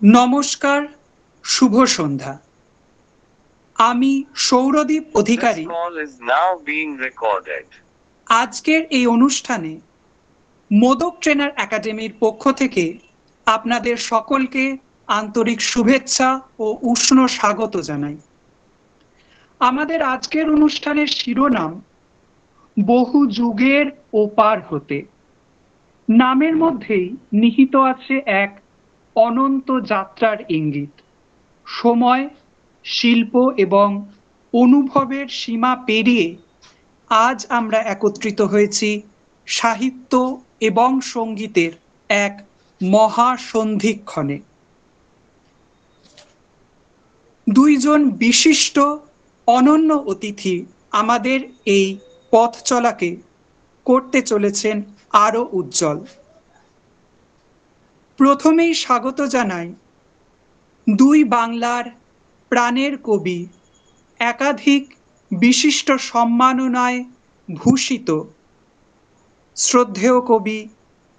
নমস্কার, শুভ সন্ধ্যা। আমি Sourodip This Adhikari. call is now being recorded. আজকের এই অনুষ্ঠানে মোদক ট্রেনার একাডেমির পক্ষ থেকে আপনাদের সকলকে আন্তরিক শুভেচ্ছা ও উষ্ণ স্বাগত জানাই। আমাদের আজকের অনুষ্ঠানের শিরোনাম বহু যুগের ওপার হতে। নামের মধ্যেই নিহিত আছে এক অনন্ত যাত্রার ইঙ্গিত। সময়, শিল্প এবং অনুভবের সীমা পেরিয়ে আজ আমরা একত্রিত হয়েছি সাহিত্য এবং সঙ্গীতের এক মহাসন্ধিক্ষণে। দুইজন বিশিষ্ট অনন্য অতিথি আমাদের এই পথ চলাকে করতে চলেছেন আরো উজ্জ্বল। প্রথমেই স্বাগত জানাই দুই বাংলার প্রাণের কবি, একাধিক বিশিষ্ট সম্মাননায় ভূষিত শ্রদ্ধেয় কবি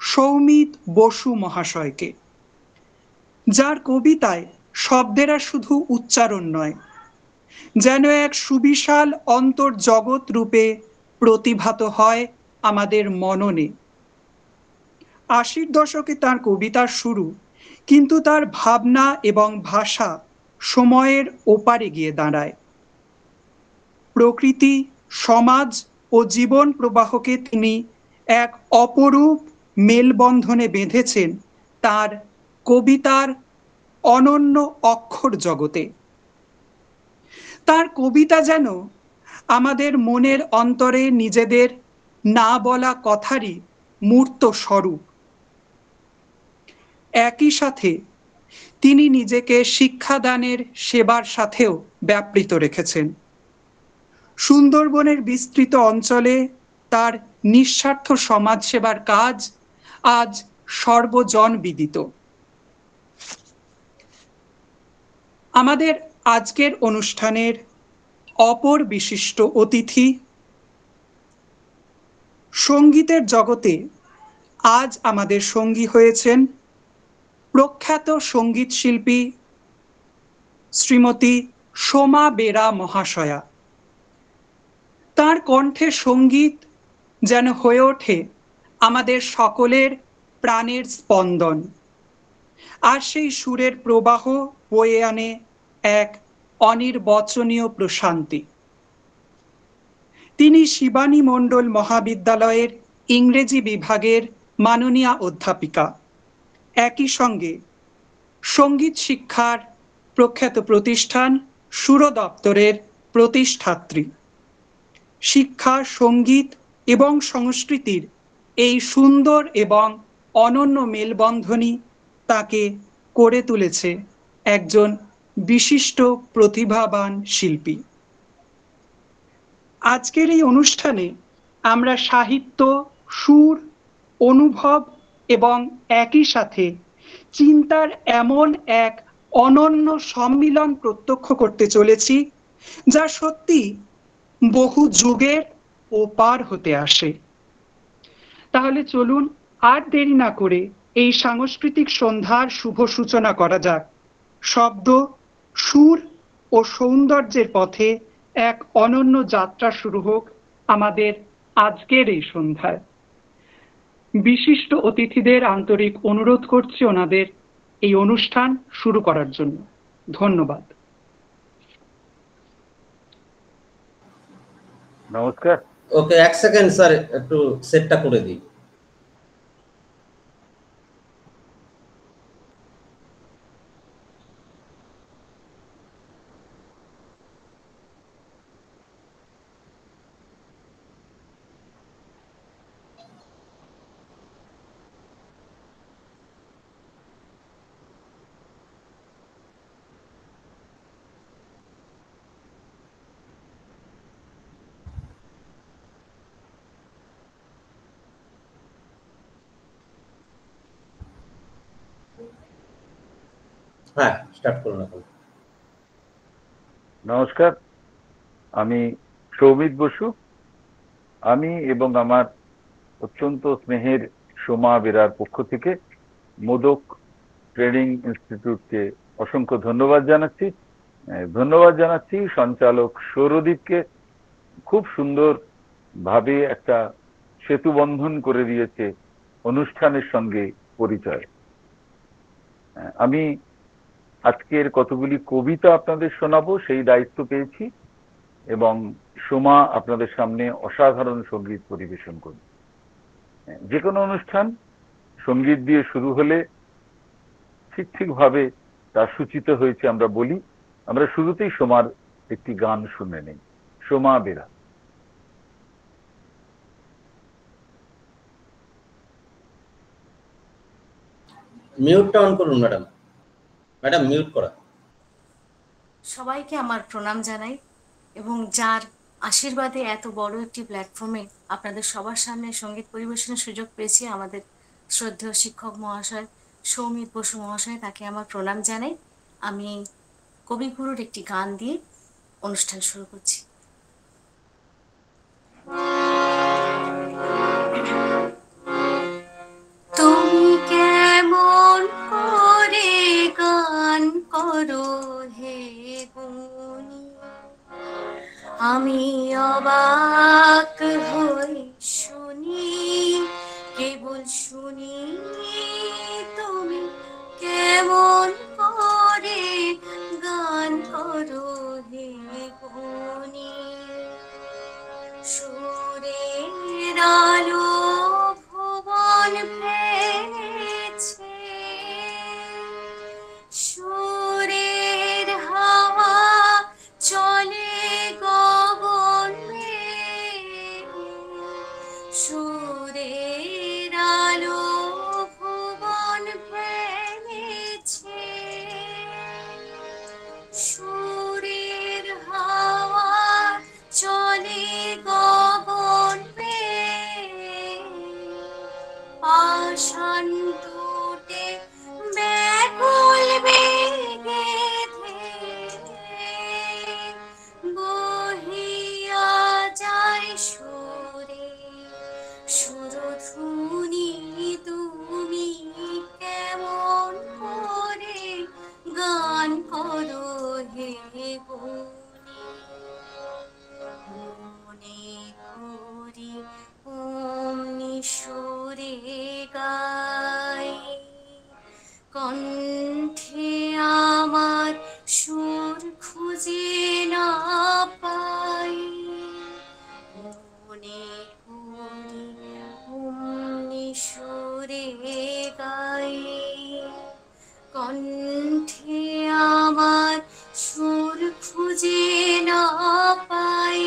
সৌমিত বসু মহাশয়কে, যার কবিতায় শব্দেরা শুধু উচ্চারণ নয়, যেন এক সুবিশাল অন্তর্জগৎ রূপে প্রতিভাত হয় আমাদের মননে। ৮০ দশকে তার কবিতার শুরু, কিন্তু তার ভাবনা এবং ভাষা সময়ের ওপারে গিয়ে দাঁড়ায়। প্রকৃতি, সমাজ ও জীবন প্রবাহকে তিনি এক অপরূপ মেলবন্ধনে বেঁধেছেন তার কবিতার অনন্য অক্ষর জগতে। তার কবিতা যেন আমাদের মনের অন্তরে নিজেদের না বলা কথারই মূর্ত স্বরূপ। একই সাথে তিনি নিজেকে শিক্ষাদানের সেবার সাথেও ব্যাপৃত রেখেছেন। সুন্দরবনের বিস্তৃত অঞ্চলে তার নিঃস্বার্থ সমাজসেবার কাজ আজ সর্বজনবিদিত। আমাদের আজকের অনুষ্ঠানের অপর বিশিষ্ট অতিথি, সঙ্গীতের জগতে আজ আমাদের সঙ্গী হয়েছেন প্রখ্যাত সঙ্গীত শিল্পী শ্রীমতী সোমা বেরা মহাশয়া। তার কণ্ঠে সঙ্গীত যেন হয়ে ওঠে আমাদের সকলের প্রাণের স্পন্দন, আর সেই সুরের প্রবাহ বয়ে আনে এক অনির্বচনীয় প্রশান্তি। তিনি শিবানী মণ্ডল মহাবিদ্যালয়ের ইংরেজি বিভাগের মাননীয়া অধ্যাপিকা, একই সঙ্গে সঙ্গীত শিক্ষার প্রখ্যাত প্রতিষ্ঠান সুর দপ্তরের প্রতিষ্ঠাত্রী। শিক্ষা, সঙ্গীত এবং সংস্কৃতির এই সুন্দর এবং অনন্য মেলবন্ধনই তাকে করে তুলেছে একজন বিশিষ্ট প্রতিভাবান শিল্পী। আজকের এই অনুষ্ঠানে আমরা সাহিত্য, সুর, অনুভব এবং একই সাথে চিন্তার এমন এক অনন্য সম্মিলন প্রত্যক্ষ করতে চলেছি, যা সত্যি বহু যুগের ওপার হতে আসে। তাহলে চলুন আর দেরি না করে এই সাংস্কৃতিক সন্ধ্যার শুভ সূচনা করা যাক। শব্দ, সুর ও সৌন্দর্যের পথে এক অনন্য যাত্রা শুরু হোক আমাদের আজকের এই সন্ধ্যায়। বিশিষ্ট অতিথিদের আন্তরিক অনুরোধ করছি ওনাদের এই অনুষ্ঠান শুরু করার জন্য। ধন্যবাদ। নমস্কার। ওকে, এক সেকেন্ড স্যার, একটু সেটটা করে দিই। হ্যাঁ, স্টার্ট করুন এখন। নমস্কার, আমি সৌমিত বসু। আমি এবং আমার অত্যন্ত স্নেহের সোমা বেরার পক্ষ থেকে মোদক ট্রেনিং ইনস্টিটিউটকে অসংখ্য ধন্যবাদ জানাচ্ছি। ধন্যবাদ জানাচ্ছি সঞ্চালক সৌরদীপকে, খুব সুন্দর ভাবে একটা সেতু বন্ধন করে দিয়েছে অনুষ্ঠানের সঙ্গে পরিচয়। আমি আজকের কতগুলি কবিতা আপনাদের শোনাবো সেই দায়িত্ব পেয়েছি, এবং সোমা আপনাদের সামনে অসাধারণ সঙ্গীত পরিবেশন করবে। যে কোনো অনুষ্ঠান সঙ্গীত দিয়ে শুরু হলে ঠিকভাবে তা সূচিত হয়েছে আমরা বলি। আমরা শুরুতেই সোমার একটি গান শুনে নেই। সোমা বেরা। মিউটটা অন করুন ম্যাডাম। ম্যাডাম মিউট করা। সবাইকে আমার প্রণাম জানাই, এবং যার আশীর্বাদে এত বড় একটি প্ল্যাটফর্মে আপনাদের সবার সামনে সঙ্গীত পরিবেশনের সুযোগ পেয়েছি আমাদের শ্রদ্ধেয় শিক্ষক মহাশয় সৌমিত বসু মহাশয়, তাকে আমার প্রণাম জানাই। আমি কবিগুরুর একটি গান দিয়ে অনুষ্ঠান শুরু করছি। তুমি কেমন করে গান করো হে গুণী, আমি অবাক হই শুনি, কেবল শুনি তুমি কেমন করে গান করো হে গুণী। সুরের আলো ভুবন পেয়েছে, সুরের হাওয়া চলে গগন বেয়ে, সুরের আলো ভুবন পেয়েছে, সুরের হাওয়া চলে গগন বেয়ে, পাষাণ টুটে ব্যাকুল বেগে বহিয়া যায় সুরে সুরধুনী। তুমি কেমন করে গান করো হে গুণী, মনে করি অমনি সুরে গাই, কণ্ঠে আমার সুর খুঁজে না পাই, মনে করি অমনি সুরে গাই, কণ্ঠে আমার সুর খুঁজে না পাই,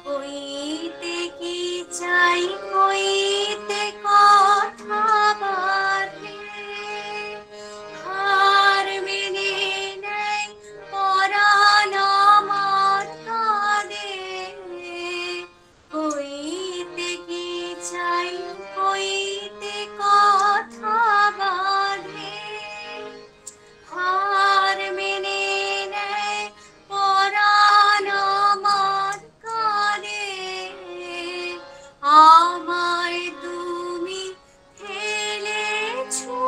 কইতে কি চাই কইতে কথা বাঁধে, হার মেনে নেয় পরাণ আমার কাঁদে, কইতে কি চাই কইতে কথা বাঁধে, হার মেনে নেয় পরাণ আমার কাঁদে, আমায় তুমি ফেলেছো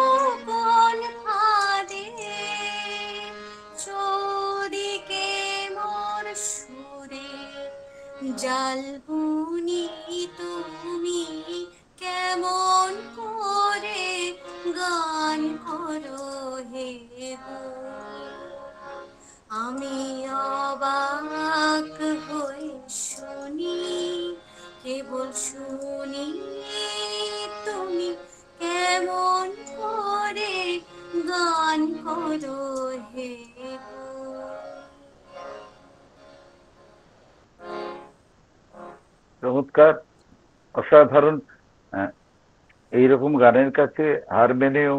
কোন ফাঁদে, চোদিকে মোর সুরে জালবুনি, তুমি কেমন করে গান করো হে গুণী, আমি অবাক হই শুনি, কেবল শুনি তুমি কেমন করে গান করো হে গুণী। চমৎকার, অসাধারণ। এইরকম গানের কাছে হার মেনেও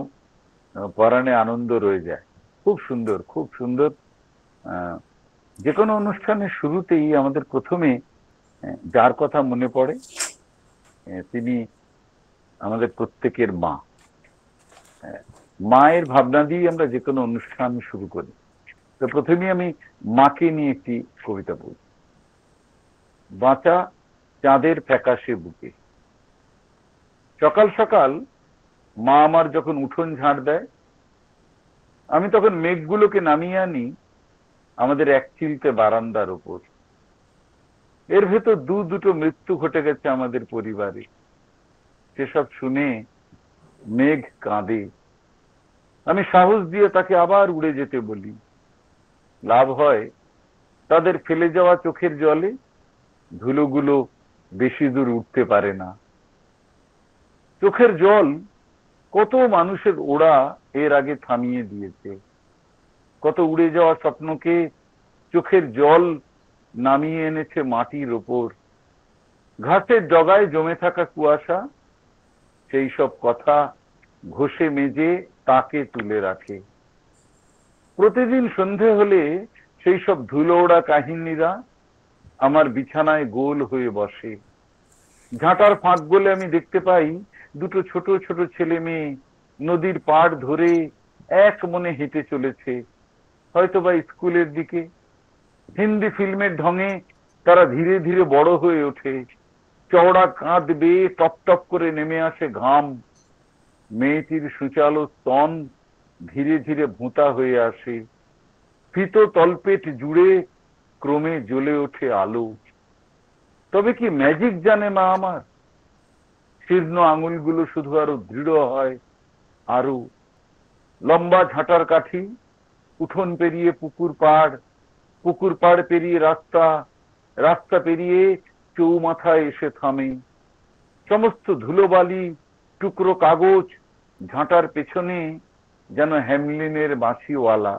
পরাণে আনন্দ রয়ে যায়। খুব সুন্দর, খুব সুন্দর। যে কোনো অনুষ্ঠানের শুরুতেই আমাদের প্রথমে যার কথা মনে পড়ে তিনি আমাদের প্রত্যেকের মা। মায়ের ভাবনা দিয়ে আমরা যে কোনো অনুষ্ঠান শুরু করি। তো প্রথমেই আমি মাকে নিয়ে একটি কবিতা বলি। বাঁচা চাঁদের ফ্যাকাশে বুকে, সকাল সকাল মা আমার যখন উঠোন ঝাড় দেয়, আমি তখন মেঘগুলোকে নামিয়ে আনি আমাদের এক চিলতে বারান্দার উপর। এর ভেতর দুটো মৃত্যু ঘটে গেছে আমাদের পরিবারে। সেসব শুনে মেঘ কাঁদে। আমি সাহস দিয়ে তাকে আবার উড়ে যেতে বলি। লাভ হয়, তাদের ফেলে যাওয়া চোখের জলে ধুলোগুলো বেশি দূর উঠতে পারে না। চোখের জল কত মানুষের ওড়া এর আগে থামিয়ে দিয়েছে, কত উড়ে যাওয়া স্বপ্নকে চোখের জল নামিয়ে এনেছে মাটির ওপর। ঘাসের ডগায় জমে থাকা কুয়াশা সেই সব কথা ঘষে মেজে তাকে তুলে রাখে। প্রতিদিন সন্ধে হলে সেই সব ধুলো ওড়া কাহিনীরা আমার বিছানায় গোল হয়ে বসে। ঝাঁটার ফাঁক বলে আমি দেখতে পাই দুটো ছোট ছোট ছেলে মেয়ে নদীর পাড় ধরে এক মনে হেঁটে চলেছে, হয়তোবা স্কুলের দিকে। হিন্দি ফিল্মের ঢঙে তারা ধীরে ধীরে বড় হয়ে ওঠে। চওড়া কাঁধ বেয়ে টপ টপ করে নেমে আসে ঘাম। মেয়েটির সুচালো স্তন ধীরে ধীরে ভোঁতা হয়ে আসে। ফিত তলপেট জুড়ে ক্রমে জ্বলে ওঠে আলো। তবে কি ম্যাজিক জানে মা আমার? শীর্ণ আঙুলগুলো শুধু আরো দৃঢ় হয়। আরো লম্বা ঝাঁটার কাঠি, উঠোন পেরিয়ে পুকুর পাড়, পুকুর পাড় পেরিয়ে রাস্তা, রাস্তা পেরিয়ে চৌমাথায় এসে থামে। সমস্ত ধুলোবালি, টুকরো কাগজ ঝাঁটার পেছনে যেন হ্যামলিনের বাঁশিওয়ালা।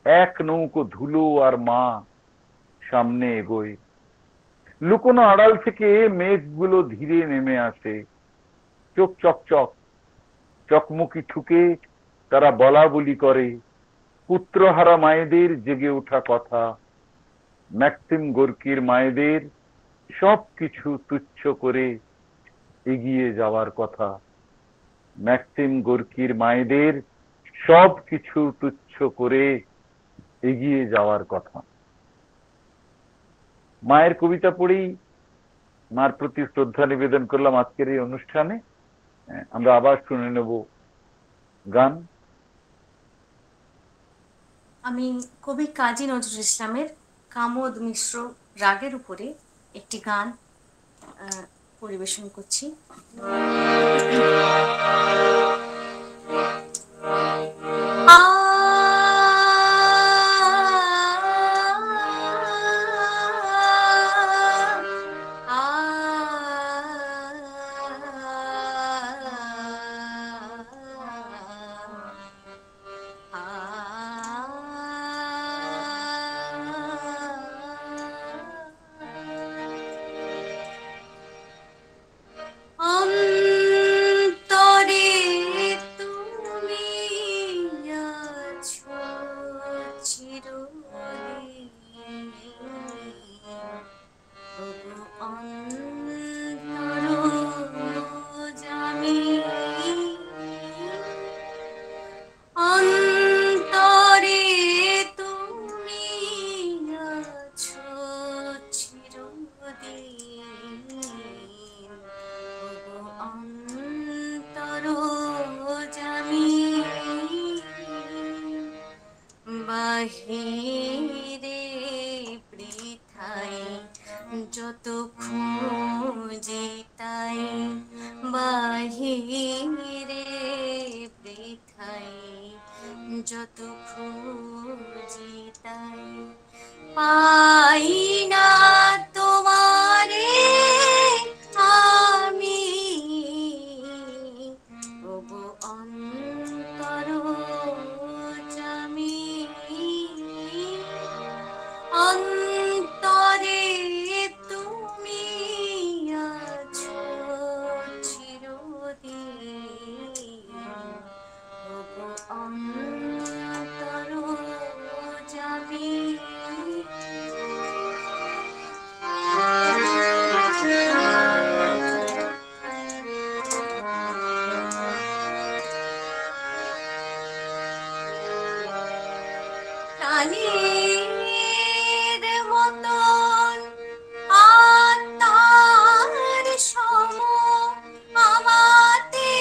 এক নৌকো ধুলো আর মা সামনে এগোয়। লুকোনো আড়াল থেকে মেঘগুলো ধীরে নেমে আসে। চোখ চকচক, চকমকি ঠুকে তারা বলা বলি করে। পুত্রহারা মায়েদের জেগে ওঠা কথা, ম্যাক্সিম গোর্কির মায়েদের সবকিছু তুচ্ছ করে এগিয়ে যাওয়ার কথা। ম্যাক্সিম গোর্কির মায়েদের সবকিছু তুচ্ছ করে এগিয়ে যাওয়ার কথা। মায়ের কবিতা পড়েই মার প্রতি শ্রদ্ধা নিবেদন করলাম আজকের এই অনুষ্ঠানে। আমরা আবার শুনে নেব গান। আমি কবি কাজী নজরুল ইসলামের কামদ মিশ্র রাগের উপরে একটি গান পরিবেশন করছি। বাহিরে বৃথাই যত খুঁজি তাই, বাহিরে বৃথাই যত খুঁজি তাই, পাই না তোমারে আমি ওগো অন্তরজামী, অন্তরে তুমি আছো চিরদিন, ওগো অন্তরজামী। প্রাণীর মতন আত্মার সম আমাতে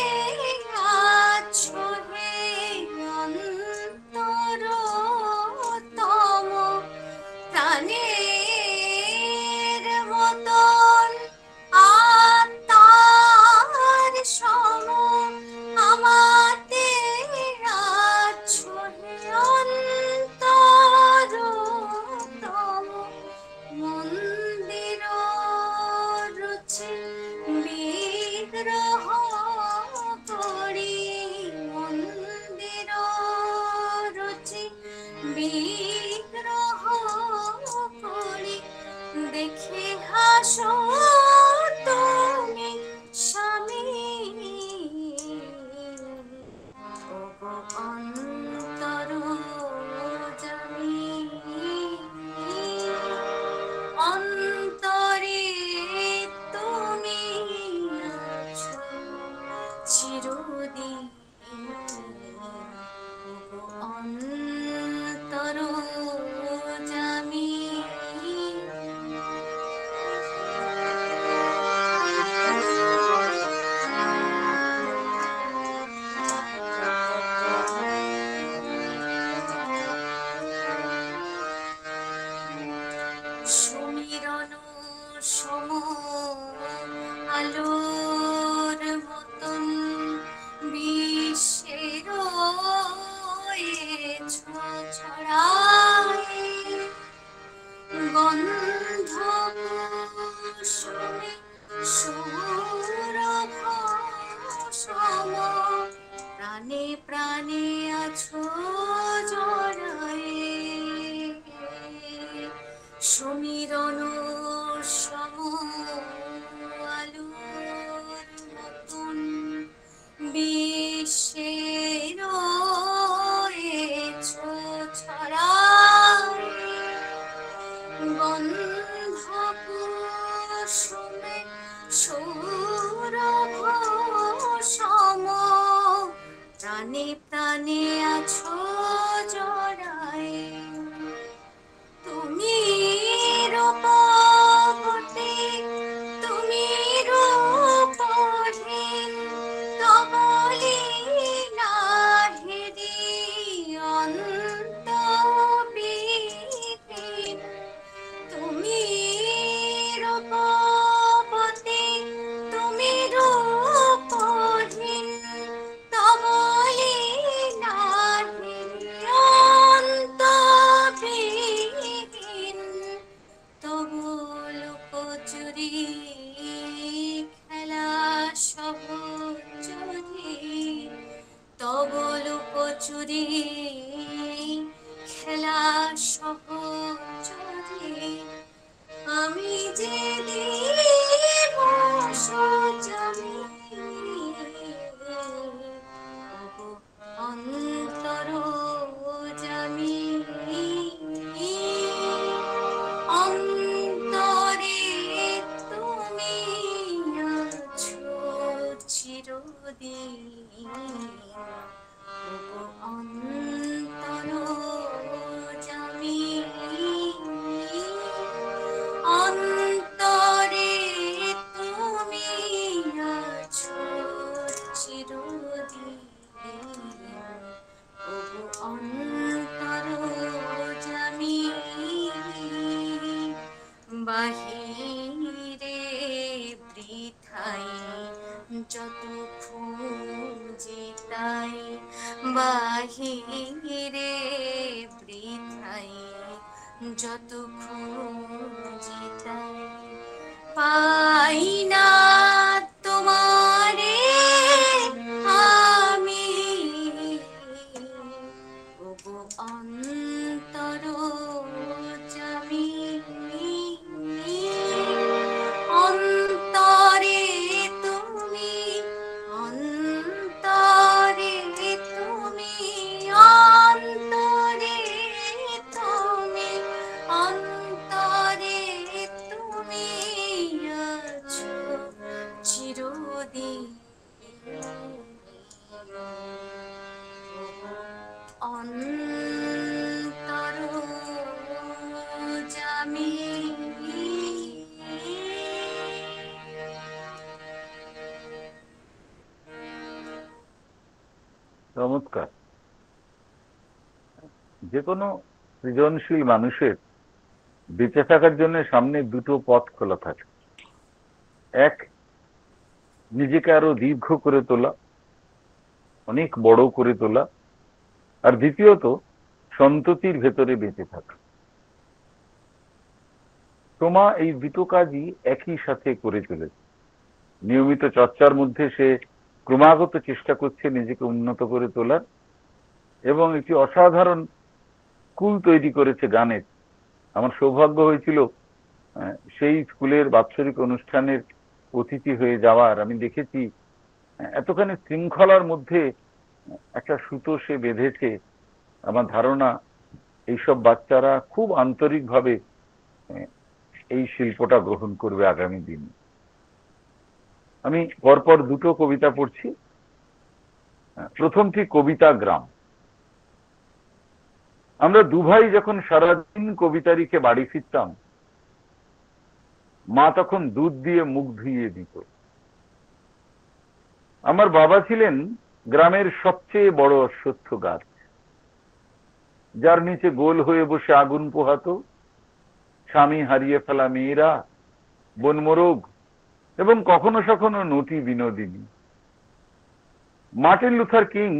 মনে প্রাণে আছো জড়ায়, তুমি রূপবতী, তুমি রূপহীন, তব লীলা হেরি অন্তবিহীন। তুমি রূপবতী, তুমি রূপহীন, তব লীলা হেরি অন্তবিহীন। তবু লুকোচুরি খেলা সহচরী, তবু লুকোচুরি খেলা সহচরী। আমি যে দেব সজনী, ওগো অন্তরজামী, অন্তরে তুমি আছো চিরদিন, ওগো অন্তরজামী, অন্তরে তুমি আছো চিরদিন, ওগো অন্তরজামী। বাহিরে বৃথাই যত খুঁজি তাই, বাহিরে বৃথাই যত খুঁজি তাই, পাই না তোমারে আমি, ওগো অন্তরজামী, অন্তরে তুমি, অন্তরে তুমি, অন্তরে তুমি, অন্তরে তুমি আছো চিরদিন, অন্তরজামী। চমৎকার। যে কোনো সৃজনশীল মানুষের বেঁচে থাকার জন্য সামনে দুটো পথ খোলা থাকে। এক, নিজেকে আরো দীর্ঘ করে তোলা, অনেক বড় করে তোলা, আর দ্বিতীয়ত সন্ততির ভেতরে বেঁচে থাকা। তোমা এই দুটো কাজই একই সাথে করে চলেছে। নিয়মিত চর্চার মধ্যে সে ক্রমাগত চেষ্টা করছে নিজেকে উন্নত করে তোলার, এবং একটি অসাধারণ স্কুল তৈরি করেছে গানের। আমার সৌভাগ্য হয়েছিল সেই স্কুলের বাৎসরিক অনুষ্ঠানের অতিথি হয়ে যাওয়ার। আমি দেখেছি এতখানি শৃঙ্খলার মধ্যে একটা সুতো সে বেঁধেছে। আমার ধারণা এইসব বাচ্চারা খুব আন্তরিকভাবে এই শিল্পটা গ্রহণ করবে আগামী দিনে। আমি পরপর দুটো কবিতা পড়ছি। প্রথমটি কবিতা গ্রাম। আমরা দুভাই যখন সারাদিন কবিতা লিখে বাড়ি ফিরতাম, মা তখন দুধ দিয়ে মুখ ধুইয়ে দিত। আমার বাবা ছিলেন গ্রামের সবচেয়ে বড় অশ্বত্থ গাছ, যার নিচে গোল হয়ে বসে আগুন পোহাতো স্বামী হারিয়ে ফেলা মেয়েরা, বনমোরগ এবং কখনো কখনো নটি বিনোদিনী। মার্টিন লুথার কিং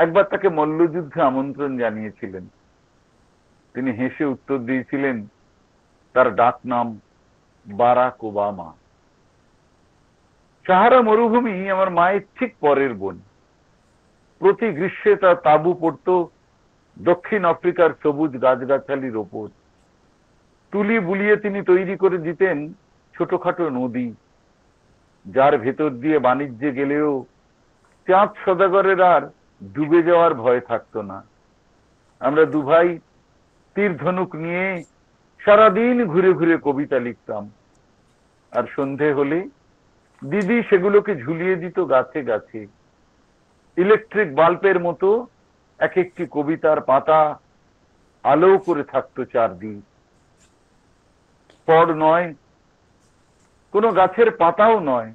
একবার তাকে মল্লযুদ্ধে আমন্ত্রণ জানিয়েছিলেন। তিনি হেসে উত্তর দিয়েছিলেন, তার ডাক নাম বারাক ওবামা। সাহারা মরুভূমি আমার মায়ের ঠিক পরের বোন। প্রতি গ্রীষ্মে তার তাঁবু পড়ত দক্ষিণ আফ্রিকার সবুজ গাছগাছালির ওপর। তুলি বুলিয়ে তিনি তৈরি করে দিতেন ছোটখাটো নদী, যার ভেতর দিয়ে বাণিজ্যে গেলেও চাঁদ সদাগরের আর ডুবে যাওয়ার ভয় থাকতো না। আমরা দুভাই তীর ধনুক নিয়ে সারাদিন ঘুরে ঘুরে কবিতা লিখতাম, আর সন্ধে হলে দিদি সেগুলোকে ঝুলিয়ে দিত গাছে গাছে। ইলেকট্রিক বাল্বের মতো এক একটি কবিতার পাতা আলো করে থাকতো চারদিক। পড় নয়, কোনো গাছের পাতাও নয়,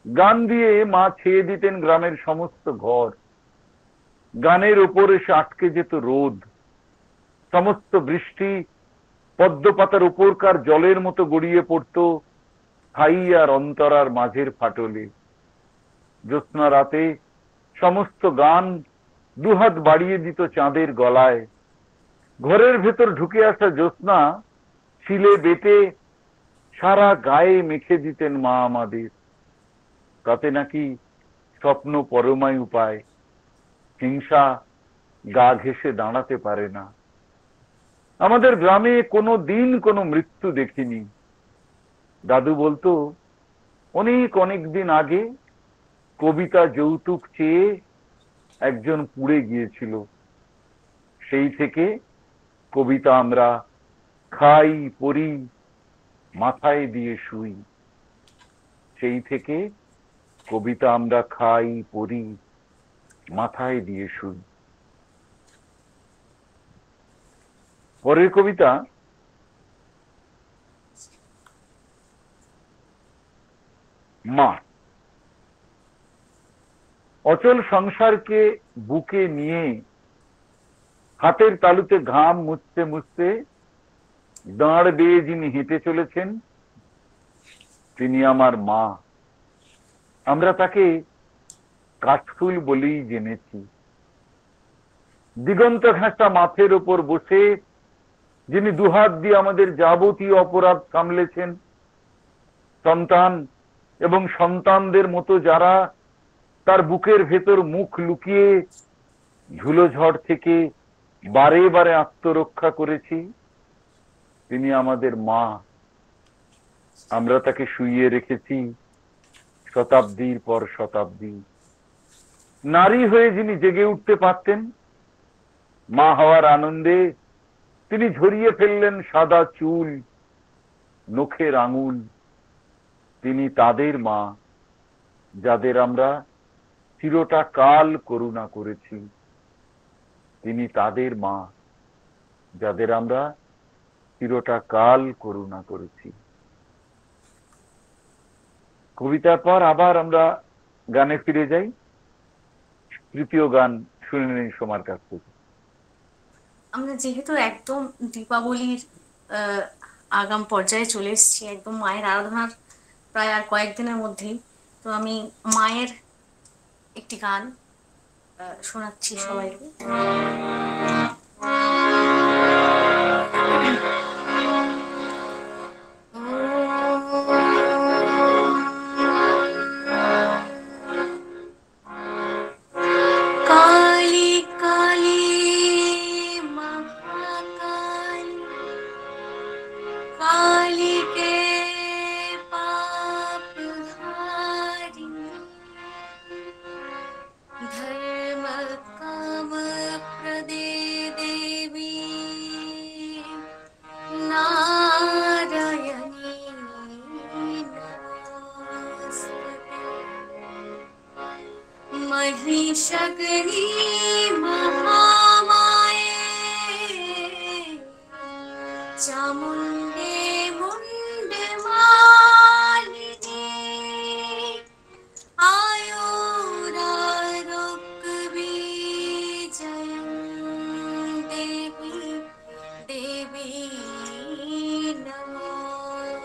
গান দিয়ে মা ছেয়ে দিতেন গ্রামের সমস্ত ঘর। গানের উপর এসে আটকে যেত রোদ, সমস্ত বৃষ্টি পদ্ম পাতার উপরকার জলের মতো গড়িয়ে পড়তো ছাই আর অন্তরার মাঝের ফাটলে। জ্যোৎস্না রাতে সমস্ত গান দুহাত বাড়িয়ে দিত চাঁদের গলায়। ঘরের ভেতর ঢুকে আসা জ্যোৎস্না শিলে বেটে সারা গায়ে মেখে দিতেন মা আমাদের। তাতে নাকি স্বপ্ন পরমায়ু পায়, হিংসা গা ঘেঁষে দাঁড়াতে পারে না। আমাদের গ্রামে কোনো দিন কোনো মৃত্যু দেখিনি। দাদু বলতো, অনেক অনেক দিন আগে কবিতা যৌতুক চেয়ে একজন পুড়ে গিয়েছিল। সেই থেকে কবিতা আমরা খাই, পড়ি, মাথায় দিয়ে শুই। সেই থেকে কবিতা আমরা খাই, পড়ি, মাথায় দিয়ে শুই। পরের কবিতা মা। অচল সংসারকে বুকে নিয়ে হাতের তালুতে ঘাম মুছতে মুছতে দাঁড় বেয়ে যিনি হেঁটে চলেছেন তিনি আমার মা। আমরা তাকে কাঠফুল বলেই জেনেছি। দিগন্ত ঘাসা মাথের ওপর বসে যিনি দুহাত দিয়ে আমাদের যাবতীয় অপরাধ সামলেছেন, সন্তান এবং সন্তানদের মতো যারা তার বুকের ভেতর মুখ লুকিয়ে ঝুলো ঝড় থেকে বারে বারে আত্মরক্ষা করেছি, তিনি আমাদের মা। আমরা তাকে শুইয়ে রেখেছি শতাব্দীর পর শতাব্দী। নারী হয়ে যিনি জেগে উঠতে পারতেন, মা হওয়ার আনন্দে তিনি ঝরিয়ে ফেললেন সাদা চুল, নখের আঙুল। তিনি তাদের মা যাদের আমরা চিরটা কাল করুণা করেছি। তিনি তাদের মা যাদের আমরা চিরটা কাল করুণা করেছি। কবিতার পর আবার আমরা গানে ফিরে যাই। তৃতীয় গান শুনে নিন সোমার কাছ থেকে। আমরা যেহেতু একদম দীপাবলির আগাম পর্যায়ে চলে এসেছি, একদম মায়ের আরাধনার প্রায় আর কয়েকদিনের মধ্যেই, তো আমি মায়ের একটি গান শোনাচ্ছি সবাইকে। কালী কালী মহাকালী, काली के पाप हारिणी, धर्म काम प्रदे देवी, नारायणी नमोस्तुते। महिषगणी महामाये, चामुंडे मुंडे मालिनी, आयुरारोग्य विजयं देवी देवी नमोस्तुते।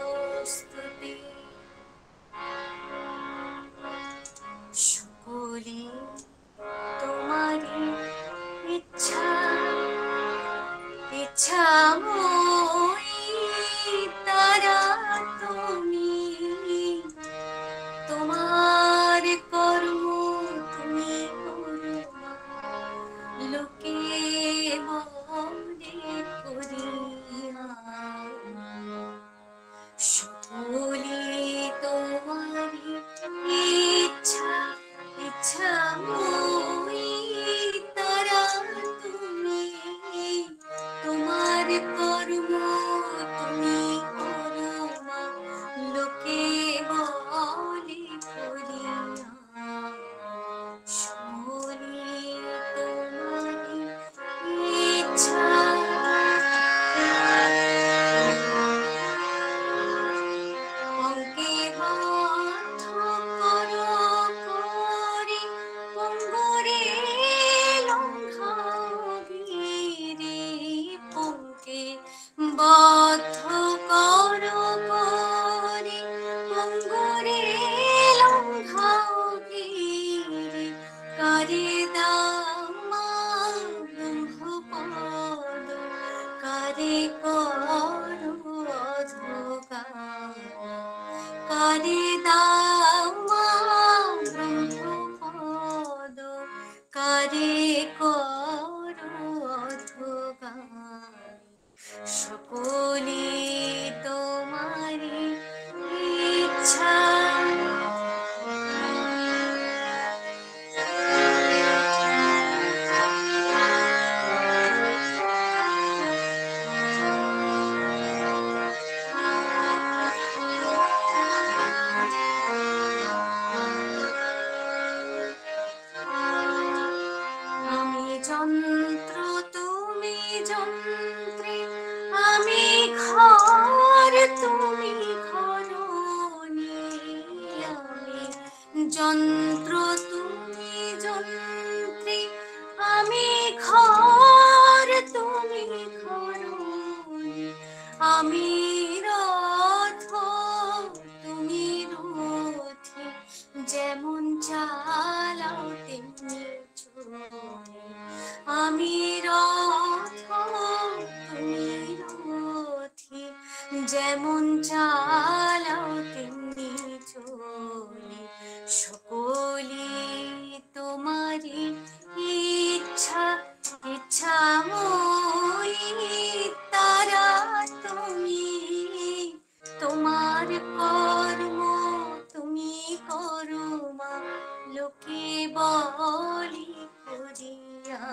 সকলি তোমারি দাও মা ব্রহ্মপদ, কারে করো অধোগান, কারে দাও মা ব্রহ্মপদ, কারে করো অধোগান, সকলে তোমারি ইচ্ছা। আমি যন্ত্র তুমি যন্ত্রী, আমি ঘর তুমি ঘরণী, আমি যন্ত্র তুমি যন্ত্রী, আমি ঘর তুমি ঘরণী, আমি রথ তুমি রথী, যেমন চালাও তেমনি চলি, আমি রথ তুমি রথী, যেমন চালাও তেমনি চলি, সকলি তোমারি ইচ্ছা, ইচ্ছাময়ী তারা তুমি, তোমার কর্ম তুমি করো মা, লোকে বলি করিয়া,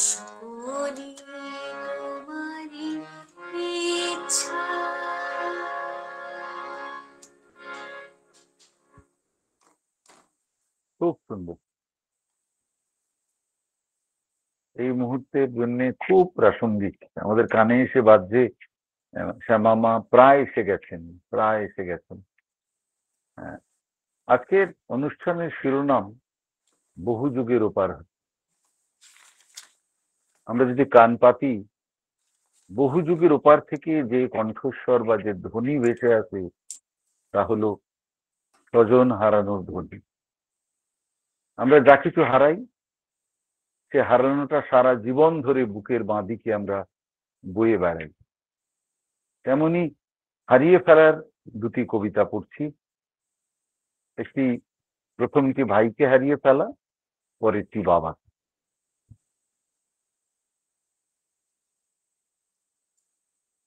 সকলি তোমারি ইচ্ছা। খুব সুন্দর। এই মুহূর্তের জন্য খুব প্রাসঙ্গিক, আমাদের কানে এসে বাজছে। শ্যামামা প্রায় এসে গেছেন, প্রায় এসে গেছেন। আজকের অনুষ্ঠানের শিরোনাম বহু যুগের ওপার। আমরা যদি কান পাতি, বহু যুগের ওপার থেকে যে কণ্ঠস্বর বা যে ধ্বনি ভেসে আসে তা হলো স্বজন হারানোর ধ্বনি। আমরা যা কিছু হারাই, সে হারানোটা সারা জীবন ধরে বুকের বাঁদিকে আমরা বয়ে বেড়াই। তেমনি হারিয়ে ফেলার দুটি কবিতা পড়ছি। একটি প্রথমটি ভাইকে হারিয়ে ফেলা, পরেরটি বাবা।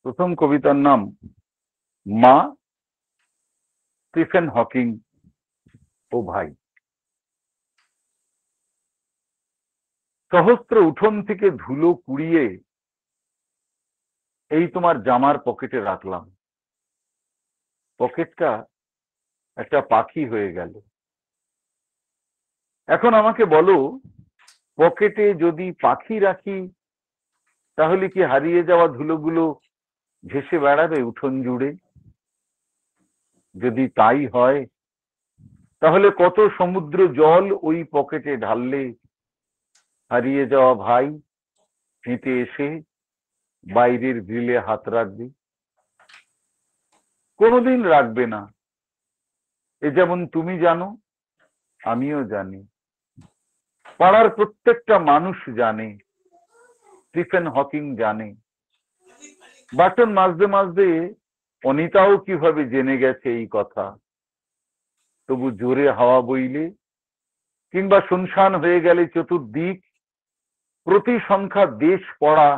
প্রথম কবিতার নাম মা, স্টিফেন হকিং ও ভাই। সহস্র উঠোন থেকে ধুলো কুড়িয়ে এই তোমার জামার পকেটে রাখলাম। পকেটটা একটা পাখি হয়ে গেল। এখন আমাকে বলো, পকেটে যদি পাখি রাখি তাহলে কি হারিয়ে যাওয়া ধুলোগুলো ভেসে বেড়াবে উঠোন জুড়ে? যদি তাই হয়, তাহলে কত সমুদ্র জল ওই পকেটে ঢাললে হারিয়ে যাওয়া ভাই হেঁটে এসে বাইরের গ্রিলে হাত রাখবে? কোনোদিন রাখবে না। এ যেমন তুমি জানো, আমিও জানি, পাড়ার প্রত্যেকটা মানুষ জানে, স্টিফেন হকিং জানে। বাটন মাজতে মাজতে অনিতাও কিভাবে জেনে গেছে এই কথা। তবু জোরে হাওয়া বইলে কিংবা শুনশান হয়ে গেলে চতুর্দিক, প্রতি সংখ্যা দেশ পড়া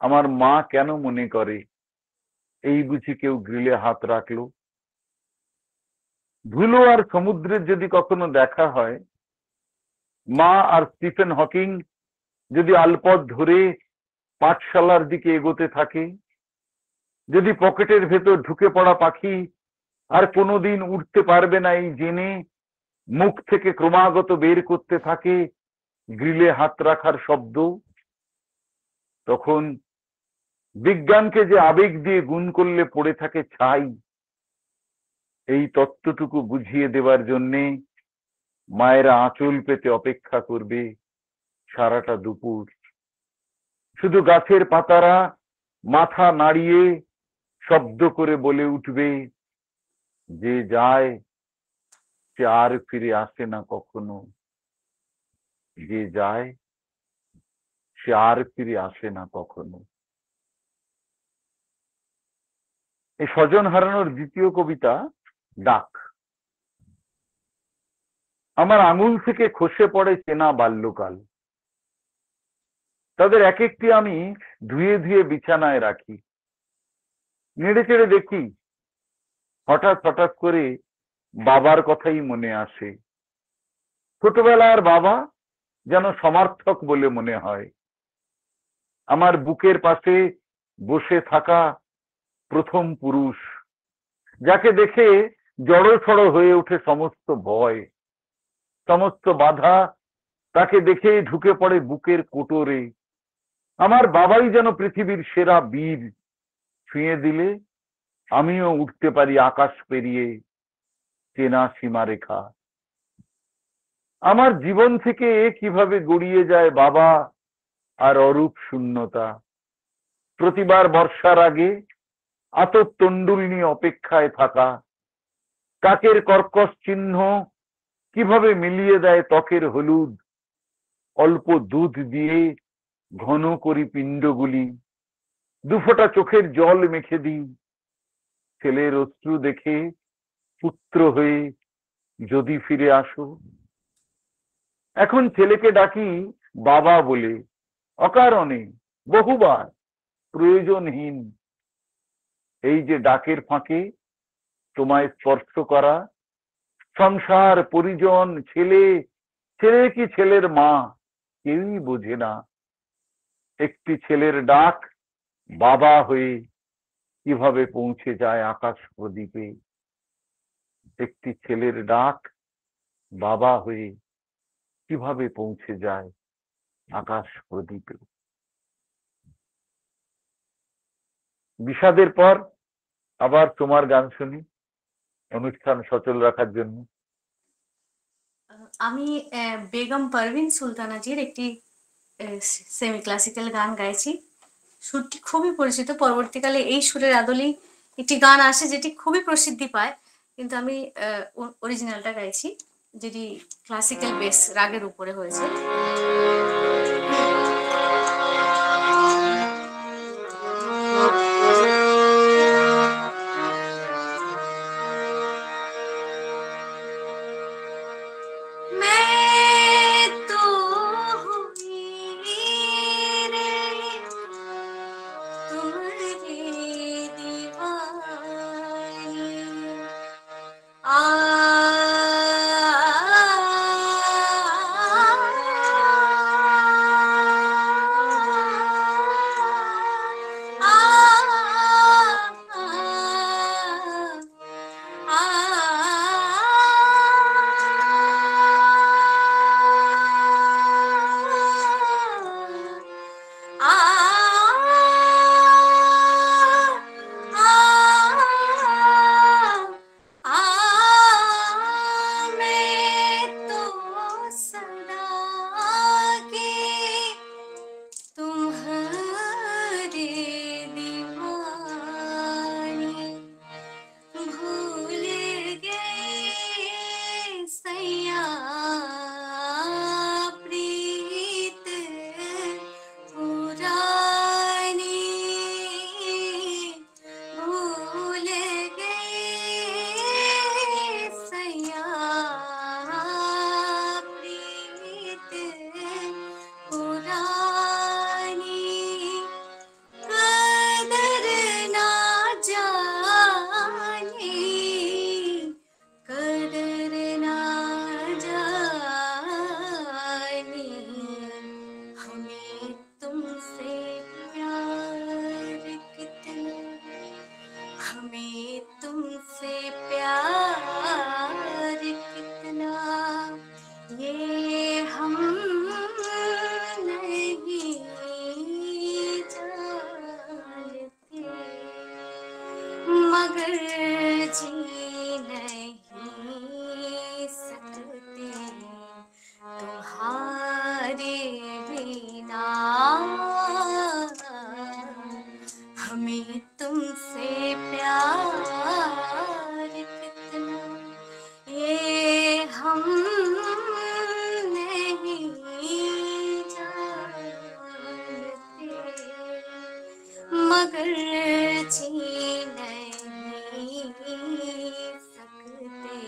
আমার মা কেন মনে করে এই বুঝি কেউ গ্রিলে হাত রাখলো। ধুলো আর সমুদ্রের যদি কখনো দেখা হয়, মা আর স্টিফেন হকিং যদি আলপথ ধরে পাঠশালার দিকে এগোতে থাকে, যদি পকেটের ভেতর ঢুকে পড়া পাখি আর কোনোদিন উঠতে পারবে না এই জেনে মুখ থেকে ক্রমাগত বের করতে থাকে গ্রিলে হাত রাখার শব্দ, তখন বিজ্ঞানকে যে আবেগ দিয়ে গুণ করলে পড়ে থাকে ছাই, এই তত্ত্বটুকু বুঝিয়ে দেবার জন্যে মায়েরা আঁচল পেতে অপেক্ষা করবে সারাটা দুপুর। শুধু গাছের পাতারা মাথা নাড়িয়ে শব্দ করে বলে উঠবে, যে যায় সে আর ফিরে আসে না কখনো, যে যায় সে আর ফিরে আসে না কখনো। এই স্বজন হারানোর দ্বিতীয় কবিতা ডাক। আমার আঙুল থেকে খসে পড়ে চেনা বাল্যকাল, তাদের এক একটি আমি ধুয়ে ধুয়ে বিছানায় রাখি। নেড়ে চেড়ে দেখি, হঠাৎ হঠাৎ করে বাবার কথাই মনে আসে। ছোটবেলার বাবা যেন সমার্থক বলে মনে হয়। আমার বুকের পাশে বসে থাকা প্রথম পুরুষ, যাকে দেখে জড়সড় হয়ে ওঠে সমস্ত ভয়, সমস্ত বাধা তাকে দেখে ঢুকে পড়ে বুকের কোটরে। আমার বাবাই যেন পৃথিবীর সেরা বীর, ছুঁয়ে দিলে আমিও উঠতে পারি আকাশ পেরিয়ে চেনা সীমারেখা। আমার জীবন থেকে কিভাবে গড়িয়ে যায় বাবা আর অরূপ শূন্যতা। প্রতিবার বর্ষার আগে আতর তন্ডুল নিয়ে অপেক্ষায় থাকা, কাকের কর্কশ চিহ্ন কিভাবে মিলিয়ে দেয় ত্বকের হলুদ। অল্প দুধ দিয়ে ঘন করি পিণ্ডগুলি, দুফোঁটা চোখের জল মেখে দিই। ছেলের অশ্রু দেখে পুত্র হয়ে যদি ফিরে আসো। এখন ছেলেকে ডাকি বাবা বলে, অকারণে, বহুবার, প্রয়োজনহীন। এই যে ডাকের ফাঁকে তোমায় স্পর্শ করা, সংসার, পরিজন, ছেলে, ছেলে কি ছেলের মা, কেউই বোঝে না। একটি ছেলের ডাক বাবা হয়ে কিভাবে পৌঁছে যায় আকাশ প্রদীপে। একটি ছেলের ডাক বাবা হয়ে কিভাবে পৌঁছে যায় আকাশ প্রদীপে। বিষাদের পর আবার তোমার গান শুনি অনুষ্ঠান সচল রাখার জন্য। আমি বেগম পারভিন সুলতানাজির একটি সেমি ক্লাসিক্যাল গান গাইছি। সুরটি খুবই পরিচিত। পরবর্তীকালে এই সুরের আদলেই একটি গান আসে যেটি খুবই প্রসিদ্ধি পায়, কিন্তু আমি অরিজিনালটা গাইছি, যেটি ক্লাসিক্যাল বেস রাগের উপরে হয়েছে। मगर जी नहीं सकते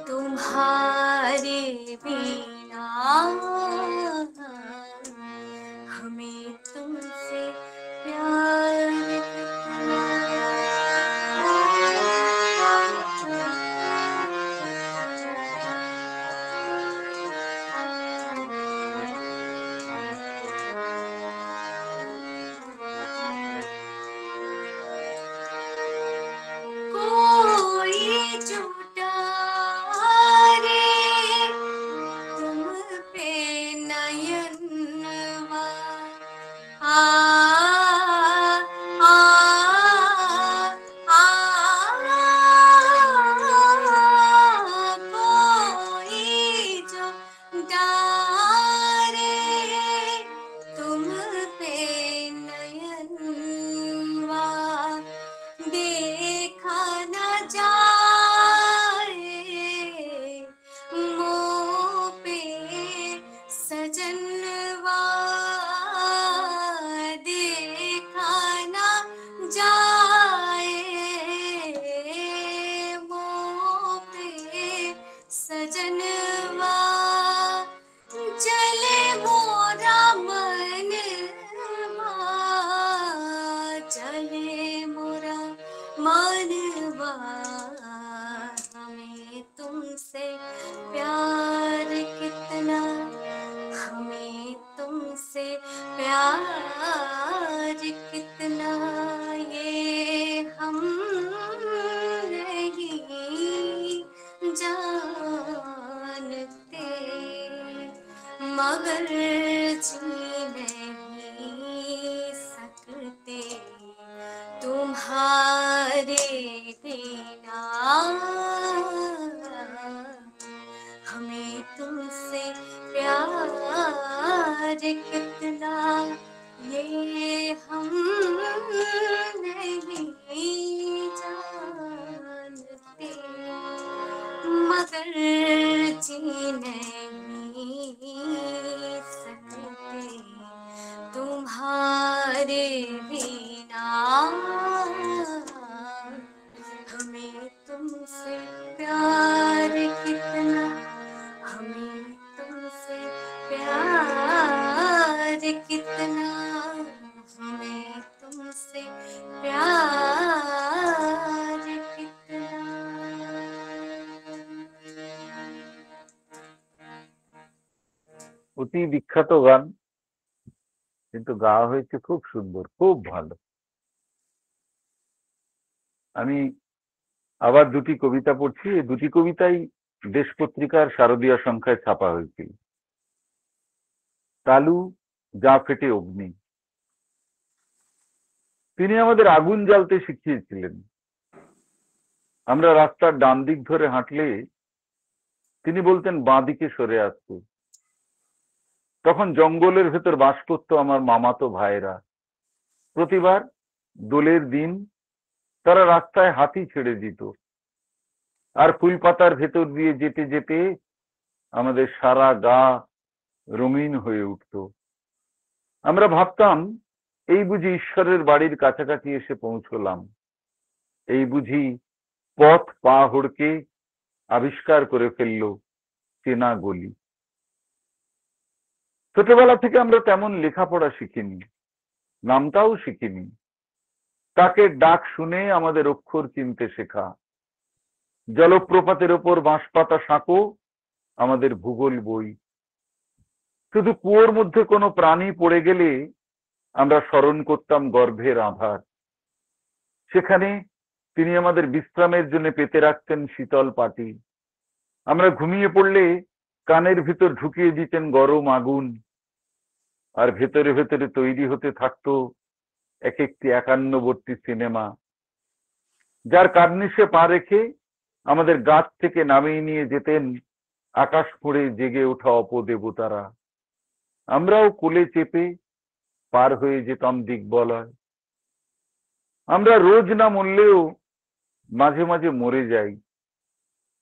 तुम्हारे बिना, हमें तुमसे प्यार कोई झूठा रे तुम पे नयनवा, आ आ आ कोई जो डारे तुम पे नयनवा, देखा न जाए मुँह पे सजनवा, देखा न जाए मुँह पे सजनवा, चले मोरा मनवा, चले मोरा मनवा, हमें तुमसे प्यार कितना, हमें तुमसे प्यार कितना, ये हम नहीं जानते, मगर जी नहीं सकते तुम्हारे बिना, हमें तुमसे प्यार कितना, ये हम नहीं जानते, मगर जी नहीं सकते तुम्हारे बिना, हमें तुमसे प्यार कितना, हमें तुमसे प्यार कितना, हमें तुमसे प्यार कितना। অতি বিখ্যাত গান, কিন্তু গাওয়া হয়েছে খুব সুন্দর, খুব ভালো। আমি আবার দুটি কবিতা পড়ছি, এই দুটি কবিতাই দেশ পত্রিকার শারদীয় সংখ্যায় ছাপা হয়েছিল। তালু যা ফেটে অগ্নি। তিনি আমাদের আগুন জ্বালতে শিখিয়েছিলেন। আমরা রাস্তার ডান দিক ধরে হাঁটলে তিনি বলতেন বাঁ দিকে সরে আসতে। তখন জঙ্গলের ভেতর বাস করত আমার মামাতো ভাইরা। প্রতিবার দোলের দিন তারা রাস্তায় হাতি ছেড়ে দিত, আর ফুলপাতার ভেতর দিয়ে যেতে যেতে আমাদের সারা গা রঙিন হয়ে উঠত। আমরা ভাবতাম এই বুঝি ঈশ্বরের বাড়ির কাছাকাছি এসে পৌঁছলাম, এই বুঝি পথ পা হড়কে আবিষ্কার করে ফেললো চেনা গলি। ছোটবেলা থেকে আমরা তেমন লেখাপড়া শিখিনি, নামটাও শিখিনি। কাকের ডাক শুনে আমাদের অক্ষর চিনতে শেখা, জলপ্রপাতের ওপর বাঁশপাতা সাঁকো আমাদের ভূগোল বই। শুধু কুয়োর মধ্যে কোনো প্রাণী পড়ে গেলে আমরা স্মরণ করতাম গর্ভের আধার। সেখানে তিনি আমাদের বিশ্রামের জন্য পেতে রাখতেন শীতল পাটি। আমরা ঘুমিয়ে পড়লে কানের ভিতর ঢুকিয়ে দিতেন গরম আগুন, আর ভেতরে ভেতরে তৈরি হতে থাকতো এক একটি 51বর্তী সিনেমা, যার কার্নিশে পা রেখে আমাদের গাছ থেকে নামিয়ে নিয়ে যেতেন আকাশ ফুঁড়ে জেগে ওঠা অপদেবতারা। আমরাও কোলে চেপে পার হয়ে যেতাম দিগ্বলয়। আমরা রোজ না মরলেও মাঝে মাঝে মরে যাই।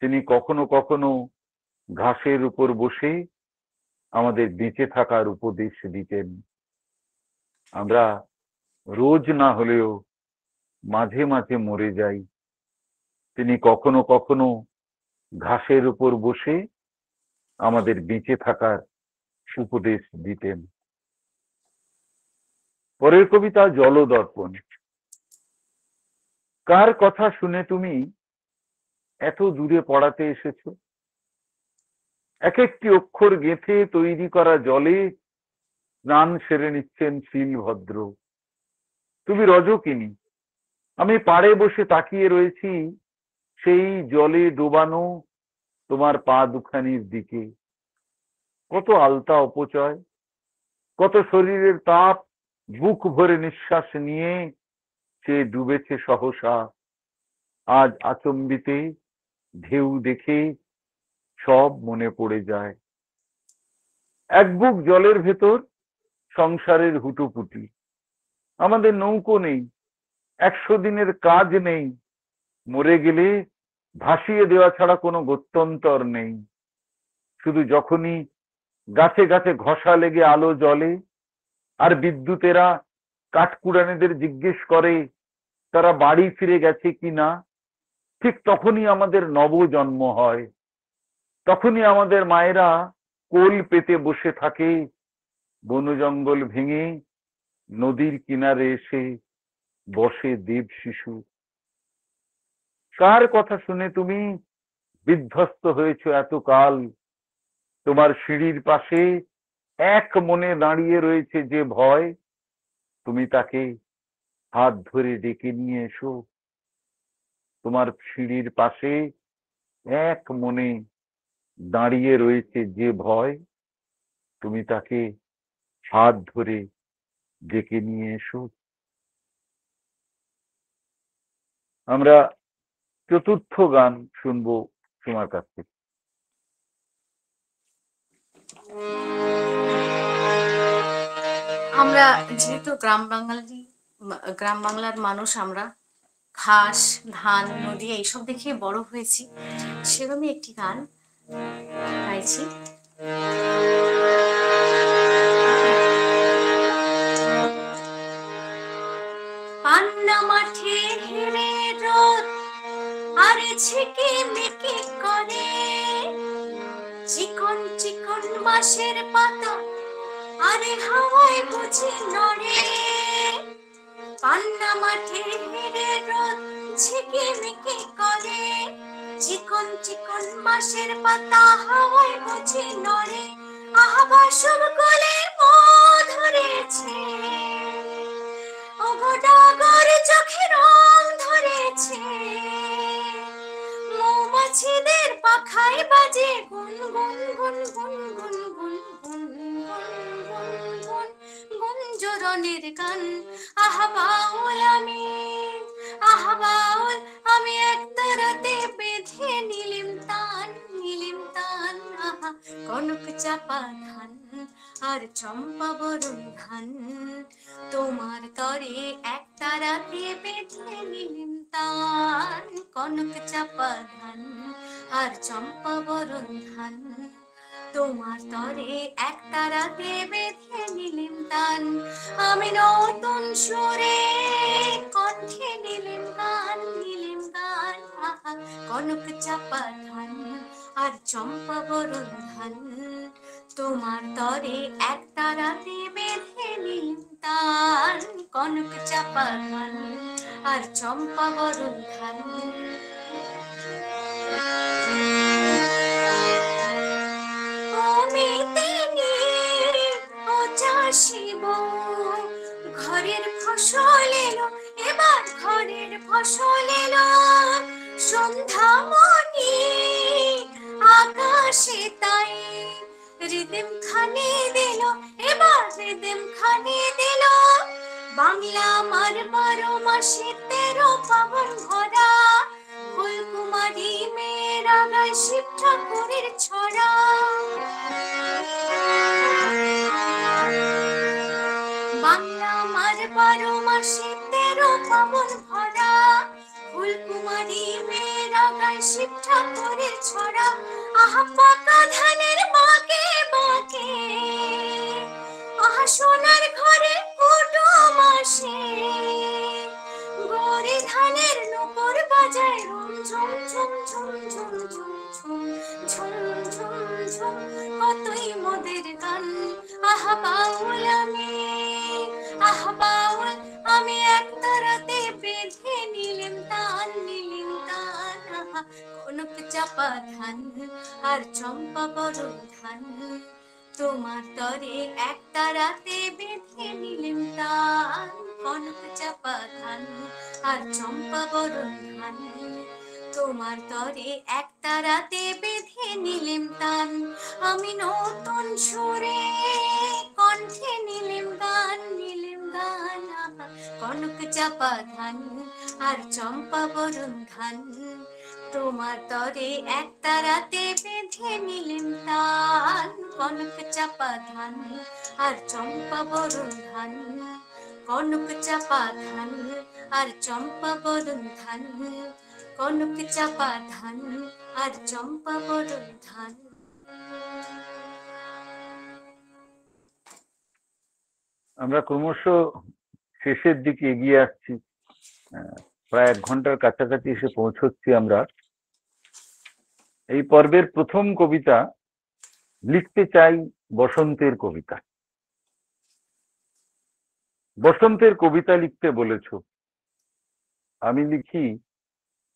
তিনি কখনো কখনো ঘাসের উপর বসে আমাদের বেঁচে থাকার উপদেশ দিতেন। আমরা রোজ না হলেও মাঝে মাঝে মরে যাই। তিনি কখনো কখনো ঘাসের উপর বসে আমাদের বেঁচে থাকার উপদেশ দিতেন। পরের কবিতা জলদর্পণ। কার কথা শুনে তুমি এত দূরে পড়াতে এসেছো? এক একটি অক্ষর গেঁথে তৈরি করা জলে স্নান সেরে নিচ্ছেন শিলভদ্র। তুমি রজকিনী, আমি পাড়ে বসে তাকিয়ে রয়েছি সেই জলে ডোবানো তোমার পা দুখানির দিকে। কত আলতা অপচয়, কত শরীরের তাপ বুক ভরে নিঃশ্বাস নিয়ে সে ডুবেছে সহসা। আজ আচম্বিতে ঢেউ দেখে সব মনে পড়ে যায়। এক বুক জলের ভেতর সংসারের হুটোপুটি। আমাদের নৌকো নেই, 100 দিনের কাজ নেই, মরে গেলে ভাসিয়ে দেওয়া ছাড়া কোনো গত্যন্তর নেই। শুধু যখনই গাছে গাছে ঘষা লেগে আলো জ্বলে আর বিদ্যুতেরা কাঠকুড়ানেদের জিজ্ঞেস করে তারা বাড়ি ফিরে গেছে কিনা, ঠিক তখনই আমাদের নবজন্ম হয়। তখনই আমাদের মায়েরা কোল পেতে বসে থাকে বন জঙ্গল ভেঙে নদীর কিনারে এসে বসে দেব শিশু। কার কথা শুনে তুমি বিধ্বস্ত হয়েছো এতকাল? তোমার সিঁড়ির পাশে এক মনে দাঁড়িয়ে রয়েছে যে ভয়, তুমি তাকে হাত ধরে ডেকে নিয়ে এসো। তোমার সিঁড়ির পাশে এক মনে দাঁড়িয়ে রয়েছে যে ভয়, তুমি তাকে হাত ধরে ডেকে নিয়ে এসো। আমরা চতুর্থ গান শুনবো তোমার কাছ থেকে। আমরা যেহেতু গ্রাম বাংলার মানুষ, আমরা ঘাস, ধান, নদী এইসব দেখে বড় হয়েছি, সেরকমই একটি গান গাইছি। পান্না মাঠে হেরে রোদ আরে ঝিকিমিকি করে, চিকন চিকন বাঁশের পাতা আরে হাওয়ায় বুঝি নড়ে। পান্না মাঠে হেরে রোদ ঝিকিমিকি করে, চিকন চিকন বাঁশের পাতা হাওয়ায় বুঝি নড়ে। আহা বাসব গলে ধরেছে, ওগো ডাগর চোখে রং ধরেছে, মৌমাছিদের পাখায় বাজে গুন গুন গুন গুন গুন গুন গুন গুন গুন গুঞ্জরনের গান। আহা বাউল আমি একতারাতে বেঁধে নিলিম তান। আহা কনক চাপা ধান আর চম্পা বরণ ধান, তোমার তরে একতারাতে বেঁধে নিলিম তান। কনক চাপা ধান আর চম্পা বরণ ধান, তোমার তরে একতারাতে বেঁধে নিলিম তান। আমি নতুন সুরে কণ্ঠে নিলিম গান। আহা কনক চাপা ধান আর চম্পা বরণ ধান, তোমার তরে একতারাতে বেঁধে নিলিম তান। কনক চাপা ধান আর চম্পা বরণ ধান। ঘরের ফসল এলো, এবার ঘরের ফসল এলো, সন্ধ্যামণি আকাশে তাই রিদেম খানি দিল, এবার রিদেম খানি দিল। বাংলা আমার 12 মাসে 13 পাবন ভরা, ফুলকুমারী মেয়েরা গায় শিব ঠাকুরের ছড়া। বাংলা আমার 12 মাসে 13 পাবন ভরা, ফুলকুমারী মেয়েরা গায় শিব ঠাকুরের ছড়া। আহা পাকা ধানের বাঁকে বাঁকে, আহা সোনার ঘরে কুটুম আসে, আহ বাউল আমি, আহ বাউল আমি একটা রাতে বেঁধে নিলেম তান, নিলেম তান। আহা কনক চাপা ধান আর চম্পা বরণ ধান, তোমার তরে একটা রাতে বেঁধে নিলেম তান। কনক চাপা ধান আর চম্পা বরণ ধান, তোমার তরে একটা রাতে বেঁধে নিলেম তান। আমি নতুন সুরে কণ্ঠে নিলেম গান, নিলেম গান। আহা কনক চাপা ধান আর চম্পা বরণ ধান, তোমার তরে একটা রাতে বেঁধে নিলেম তান। কনক চাপা ধান আর চম্পা বরণ ধান, কনক চাপা ধান আর চম্পা বরণ ধান, কনক চাপা ধান আর চম্পা বরণ ধান। আমরা ক্রমশ শেষের দিকে এগিয়ে আসছি, প্রায় 1 ঘন্টার কাছাকাছি এসে পৌঁছচ্ছি আমরা। এই পর্বের প্রথম কবিতা লিখতে চাই বসন্তের কবিতা। বসন্তের কবিতা লিখতে বলেছ, আমি লিখি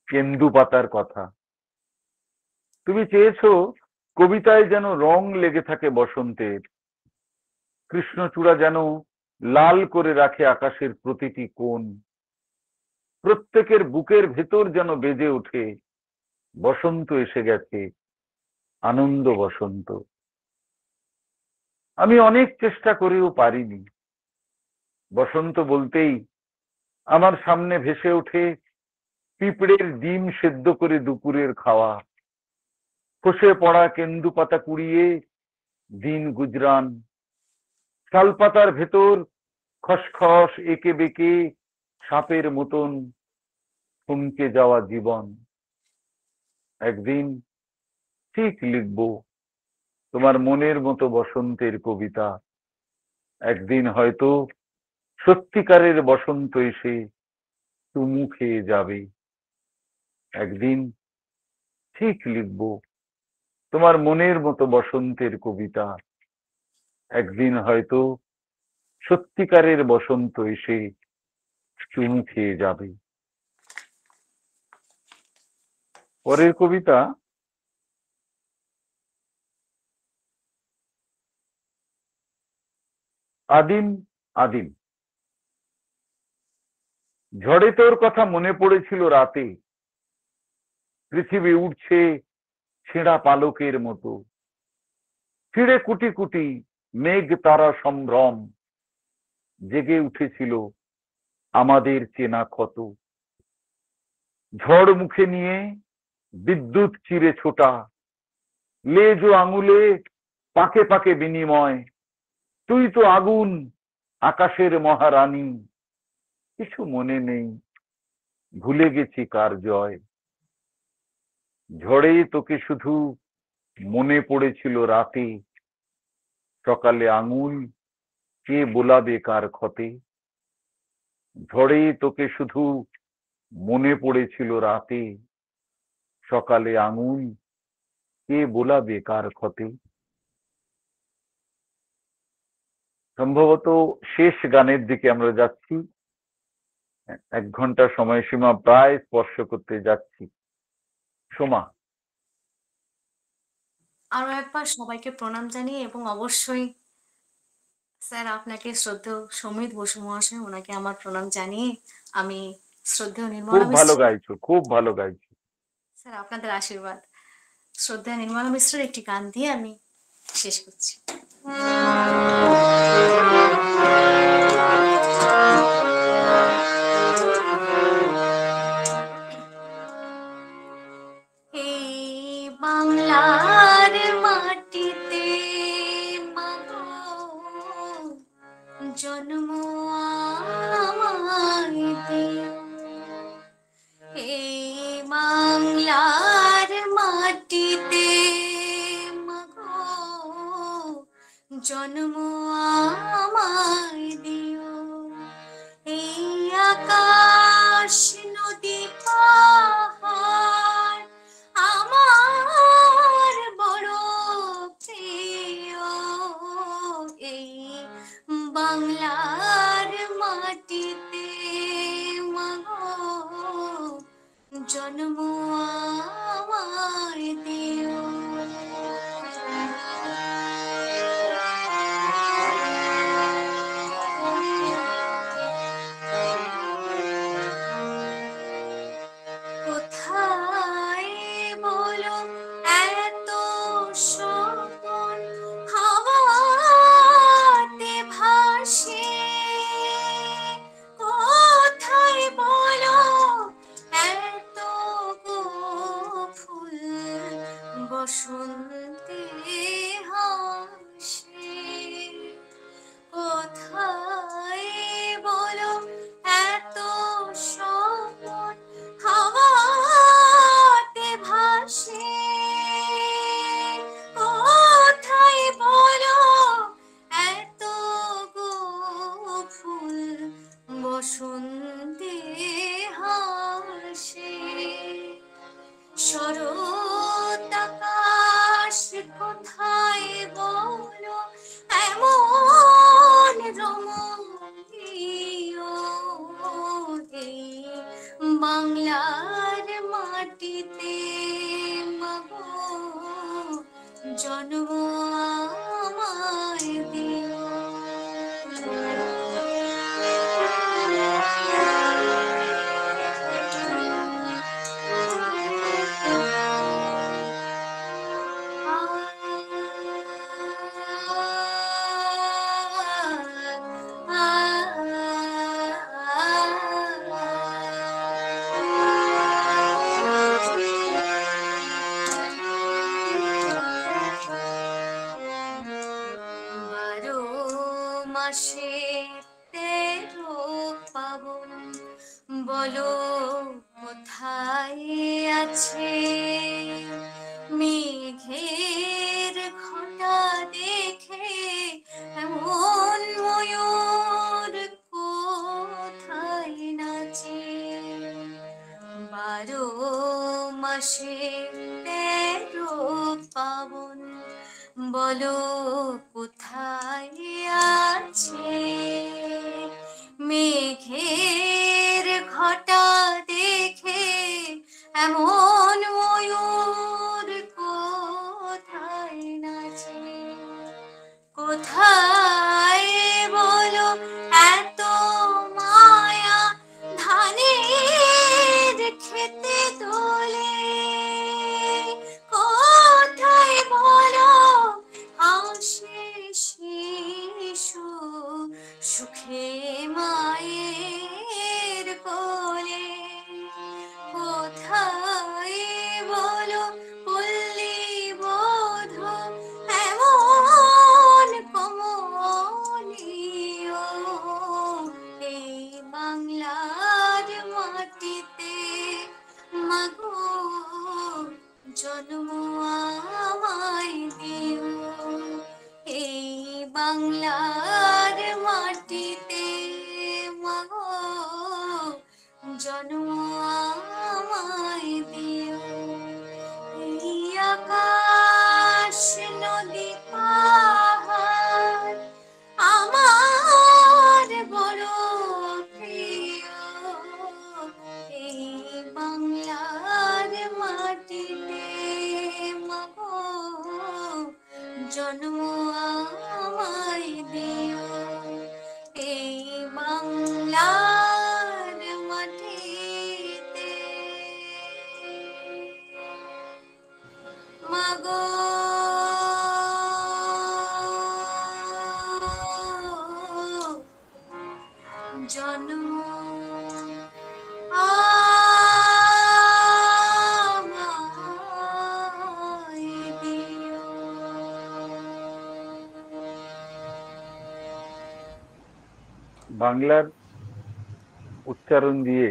কেন্দু পাতার কথা। তুমি চেয়েছো কবিতায় যেন রং লেগে থাকে বসন্তের, কৃষ্ণচূড়া যেন লাল করে রাখে আকাশের প্রতিটি কোণ, প্রত্যেকের বুকের ভেতর যেন বেজে ওঠে বসন্ত এসে গেছে, আনন্দ বসন্ত। আমি অনেক চেষ্টা করেও পারিনি। বসন্ত বলতেই আমার সামনে ভেসে ওঠে পিঁপড়ের ডিম সেদ্ধ করে দুপুরের খাওয়া, খসে পড়া কেন্দু পাতা কুড়িয়ে দিন গুজরান, শালপাতার ভেতর খসখস এঁকে বেঁকে সাপের মতন থমকে যাওয়া জীবন। একদিন ঠিক লিখবো তোমার মনের মতো বসন্তের কবিতা। একদিন হয়তো সত্যিকারের বসন্ত এসে চুমু খেয়ে যাবে। একদিন ঠিক লিখবো তোমার মনের মতো বসন্তের কবিতা। একদিন হয়তো সত্যিকারের বসন্ত এসে চুমু খেয়ে যাবে। পরের কবিতা আদিম আদিম। ঝড়ে তোর কথা মনে পড়েছিল রাতে, পৃথিবী উঠছে ছেঁড়া পালকের মতো, ছিঁড়ে কুটি কুটি মেঘ তারা সম্ভ্রম, জেগে উঠেছিল আমাদের চেনা ক্ষত। ঝড় মুখে নিয়ে বিদ্যুৎ চিরে ছোটা, লেজ ও আঙুলে পাকে পাকে বিনিময়। তুই তো আগুন আকাশের মহারানী, কিছু মনে নেই, ভুলে গেছি কার জয়। ঝড়ে তোকে শুধু মনে পড়েছিল রাতে, সকালে আঙুল কে বোলাবে কার ক্ষতে। ঝড়ে তোকে শুধু মনে পড়েছিল রাতে, সকালে আঙুল কে বোলাবে কার ক্ষতে। সম্ভবত শেষ গানের দিকে আমরা যাচ্ছি, 1 ঘন্টা সময়সীমা প্রায় স্পর্শ করতে যাচ্ছি। সোমা, আরো একবার সবাইকে প্রণাম জানিয়ে এবং অবশ্যই স্যার আপনাকে শ্রদ্ধেয় সমিত বসু মহাশয়, ওনাকে আমার প্রণাম জানিয়ে আমি শ্রদ্ধেয় খুব নির্মলা ভালো মিশ্র, গাইছো, খুব ভালো গাইছো। স্যার আপনাদের আশীর্বাদ, শ্রদ্ধেয় নির্মলা মিশ্রের একটি গান দিয়ে আমি শেষ করছি। এই বাংলার মাটিতে মাগো জন্ম আমায় দিও, এই বাংলার মাটিতে মাগো জন্ম আমায় দিও। এই আকাশ নদী পাহাড় আমার বড় প্রিয়, এই বাংলার মাটিতে মাগো জন্ম আমায় দিও। কোথায় বলো এত স্বপন হাওয়াতে ভাসে, কোথায় বলো এত গো ফুল বসন্তে হাসে, কোথায় বলো এত স্বপন হাওয়াতে ভাসে, কোথায় বলো এত গো ফুল বসন্তে হাসে। শরৎ আকাশ কোথায় বলো এমন রমণীয়, এই বাংলার মাটিতে মাগো জন্ম আমায় দিও। বারো মাসে 13 পাবন বলো কোথায় আছে, মেঘের ঘটা দেখে এমন ময়ূর কোথায় নাচে। 12 মাসে 13 পাবন বলো কোথায় আছে, মেঘের ঘটা দেখে এমন ময়ূর কোথায় নাচে। কোথায় বলো এত মায়া ধানের খেতে তোলে, কোথায় বলো আসে শিশু সুখে মায়ের কোলে, কোথায় বলো পল্লী বধূ এমন কমনীয়, এই বাংলার মাটিতে মাগো জন্ম আমায় দিও। এই বাংলার মাটিতে মাগো জন্ম আমায় দিও। এই আকাশ নদী পাহাড় আমার বড় প্রিয়, এই বাংলার মাটিতে মাগো জন্ম আমায় দিও। এই বাংলার মাটিতে মাগো জন্ম আমায় দিও। বাংলার উচ্চারণ দিয়ে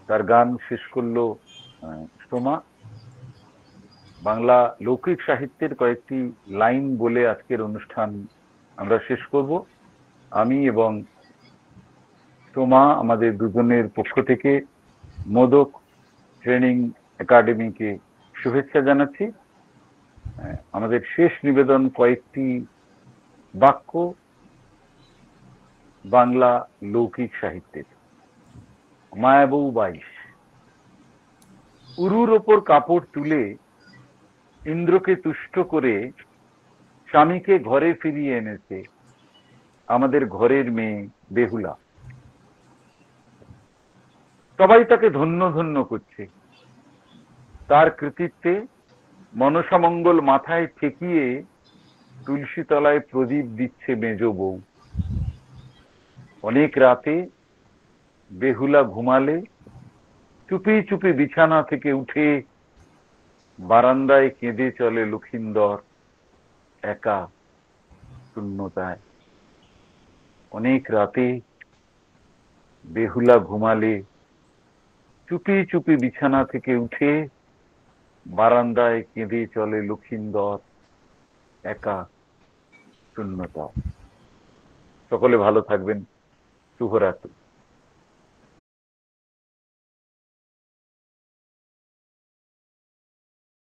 তার গান শেষ করলো সোমা। বাংলা লৌকিক সাহিত্যের কয়েকটি লাইন বলে আজকের অনুষ্ঠান আমরা শেষ করব। আমি এবং সোমা আমাদের দুজনের পক্ষ থেকে মোদক ট্রেনিং একাডেমিকে শুভেচ্ছা জানাচ্ছি। আমাদের শেষ নিবেদন কয়েকটি বাক্য বাংলা লৌকিক সাহিত্যের। মায়াবউ 22। উরুর ওপর কাপড় তুলে ইন্দ্রকে তুষ্ট করে স্বামীকে ঘরে ফিরিয়ে এনেছে আমাদের ঘরের মেয়ে বেহুলা। সবাই তাকে ধন্য ধন্য করছে। তার কৃতিত্বে মনসামঙ্গল মাথায় ঠেকিয়ে তুলসী তলায় প্রদীপ দিচ্ছে মেজ বউ। অনেক রাতে বেহুলা ঘুমালে চুপি চুপি বিছানা থেকে উঠে বারান্দায় কেঁদে চলে লক্ষিন্দর একা শূন্যতায়। অনেক রাতে বেহুলা ঘুমালে চুপি চুপি বিছানা থেকে উঠে বারান্দায় কেঁদে চলে লক্ষিন্দর একা শূন্যতা। সকলে ভালো থাকবেন। শুভরাত্রি।